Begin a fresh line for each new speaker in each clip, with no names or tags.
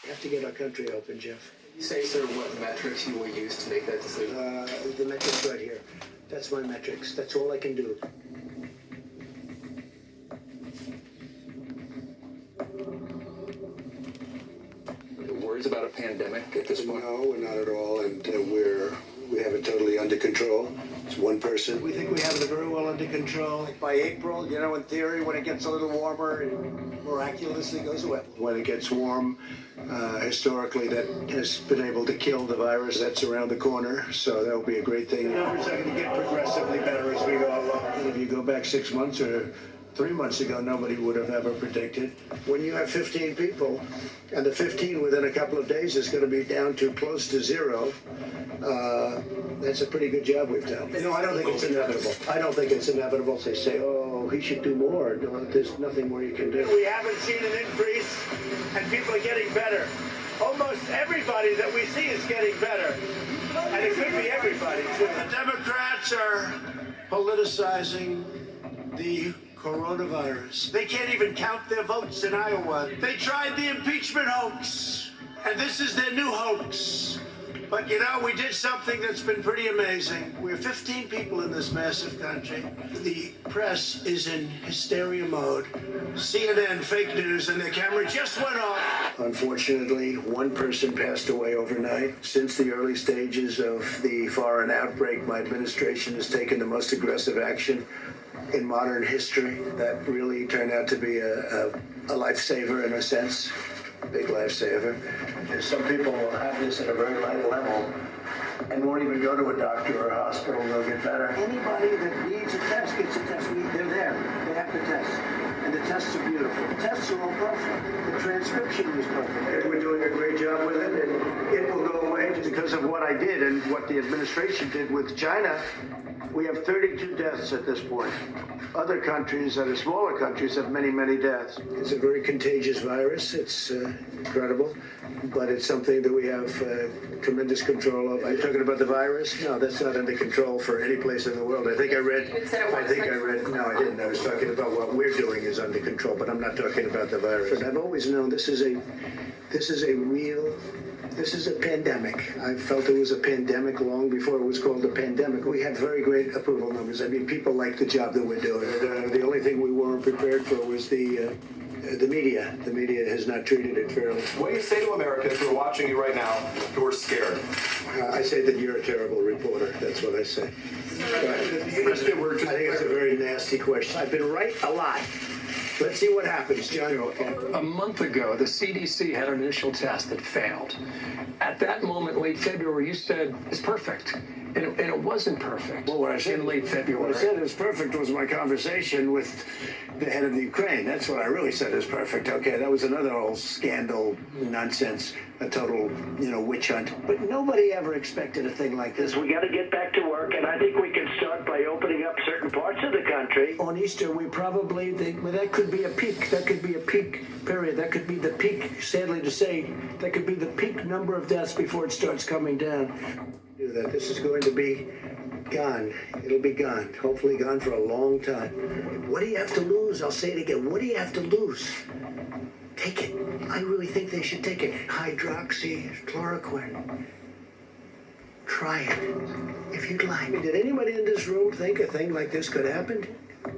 We have to get our country open, Jeff.
You say, sir, what metrics you will use to make that decision?
The metrics right here. That's my metrics. That's all I can do.
Worries about a pandemic at this point?
No, we're not at all, and we have it totally under control. It's one person.
We think we have it very well under control. By April, in theory, when it gets a little warmer, it miraculously goes away.
When it gets warm, historically, that has been able to kill the virus that's around the corner, so that'll be a great thing.
The numbers are going to get progressively better as we go along.
If you go back 6 months or 3 months ago, nobody would have ever predicted.
When you have 15 people, and the 15 within a couple of days is going to be down to close to zero, that's a pretty good job we've done. I don't think it's inevitable. I don't think it's inevitable. They say, oh, he should do more. No, there's nothing more you can do.
We haven't seen an increase, and people are getting better. Almost everybody that we see is getting better. And it could be everybody, too.
The Democrats are politicizing the coronavirus. They can't even count their votes in Iowa. They tried the impeachment hoax, and this is their new hoax. But we did something that's been pretty amazing. We're 15 people in this massive country. The press is in hysteria mode. CNN, fake news, and their camera just went off. Unfortunately, one person passed away overnight. Since the early stages of the foreign outbreak, my administration has taken the most aggressive action in modern history. That really turned out to be a lifesaver in a sense. Big lifesaver. Some people will have this at a very light level and won't even go to a doctor or a hospital. They'll get better. Anybody that needs a test gets a test. They're there. They have the test. And the tests are beautiful. The tests are all perfect. The transcription is perfect. We're doing a great job with it, and it will go away because of what I did and what the administration did with China. We have 32 deaths at this point. Other countries that are smaller countries have many, many deaths. It's a very contagious virus. It's incredible, but it's something that we have tremendous control of. Are you talking about the virus? No, that's not under control for any place in the world. No, I didn't. I was talking about what we're doing is under control, but I'm not talking about the virus. And I've always known this is a pandemic. I felt it was a pandemic long before it was called a pandemic. We had very great approval numbers. I mean, people like the job that we're doing. The only thing we weren't prepared for was the media. The media has not treated it fairly.
What do you say to Americans who are watching you right now who are scared?
I say that you're a terrible reporter. That's what I say. I think it's a very nasty question. I've been right a lot. Let's see what happens, John.
A month ago, the CDC had an initial test that failed. At that moment, late February, you said it's perfect. And it wasn't perfect.
Well, what I said
in late February.
What I said it was perfect was my conversation with the head of the Ukraine. That's what I really said is perfect. Okay, that was another old scandal, nonsense, a total, witch hunt. But nobody ever expected a thing like this. We got to get back to work, and I think we can start by opening up certain parts of the country. On Easter, we probably think, well, that could be a peak. That could be a peak period. That could be the peak, sadly to say, that could be the peak number of deaths before it starts coming down. That this is going to be gone. It'll be gone. Hopefully gone for a long time. What do you have to lose? I'll say it again. What do you have to lose? Take it. I really think they should take it. Hydroxychloroquine. Try it. If you'd like. Did anybody in this room think a thing like this could happen?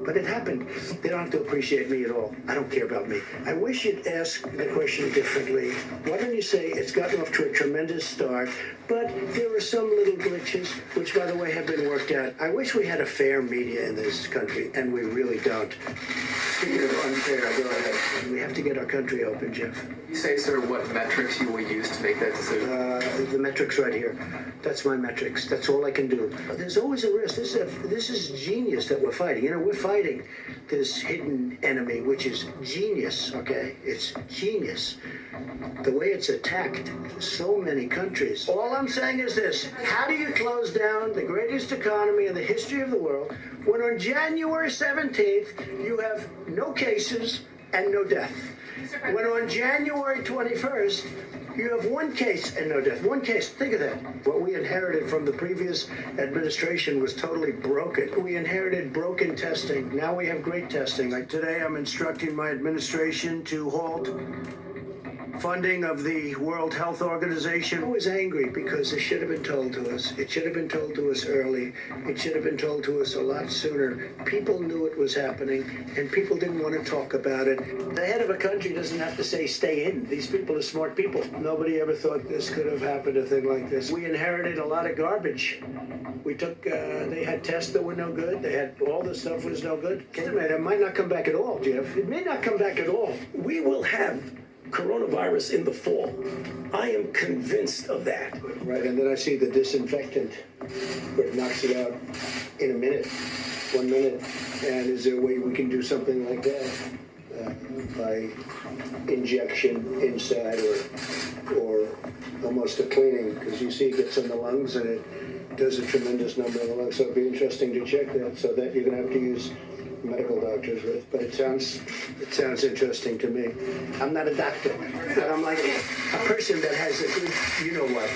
But it happened. They don't have to appreciate me at all. I don't care about me. I wish you'd ask the question differently. Why don't you say it's gotten off to a tremendous start, but there are some little glitches, which, by the way, have been worked out. I wish we had a fair media in this country, and we really don't. Speaking of unfair, go ahead. We have to get our country open, Jeff.
You say, sir, what metrics you will use to make that decision?
The metrics right here. That's my metrics. That's all I can do. But there's always a risk. This is genius that we're fighting. We're fighting this hidden enemy, which is genius, okay? It's genius. The way it's attacked so many countries. All I'm saying is this. How do you close down the greatest economy in the history of the world when on January 17th you have no cases and no death? When on January 21st, you have one case and no death. One case. Think of that. What we inherited from the previous administration was totally broken. We inherited broken testing. Now we have great testing. Like today, I'm instructing my administration to halt
funding of the World Health Organization. I was angry because it should have been told to us. It should have been told to us early. It should have been told to us a lot sooner. People knew it was happening, and people didn't want to talk about it. The head of a country doesn't have to say stay in. These people are smart people. Nobody ever thought this could have happened, a thing like this. We inherited a lot of garbage. We took, they had tests that were no good. They had, all the stuff was no good. It might not come back at all, Jeff. It may not come back at all.
We will have coronavirus in the fall. I am convinced of that.
Right, and then I see the disinfectant where it knocks it out in a minute, 1 minute. And is there a way we can do something like that by injection inside or almost a cleaning? Because you see it gets in the lungs and it does a tremendous number in the lungs. So it'd be interesting to check that. So that you're going to have to use medical doctors with, but it sounds interesting to me. I'm not a doctor, but I'm like a person that has a good, you know what.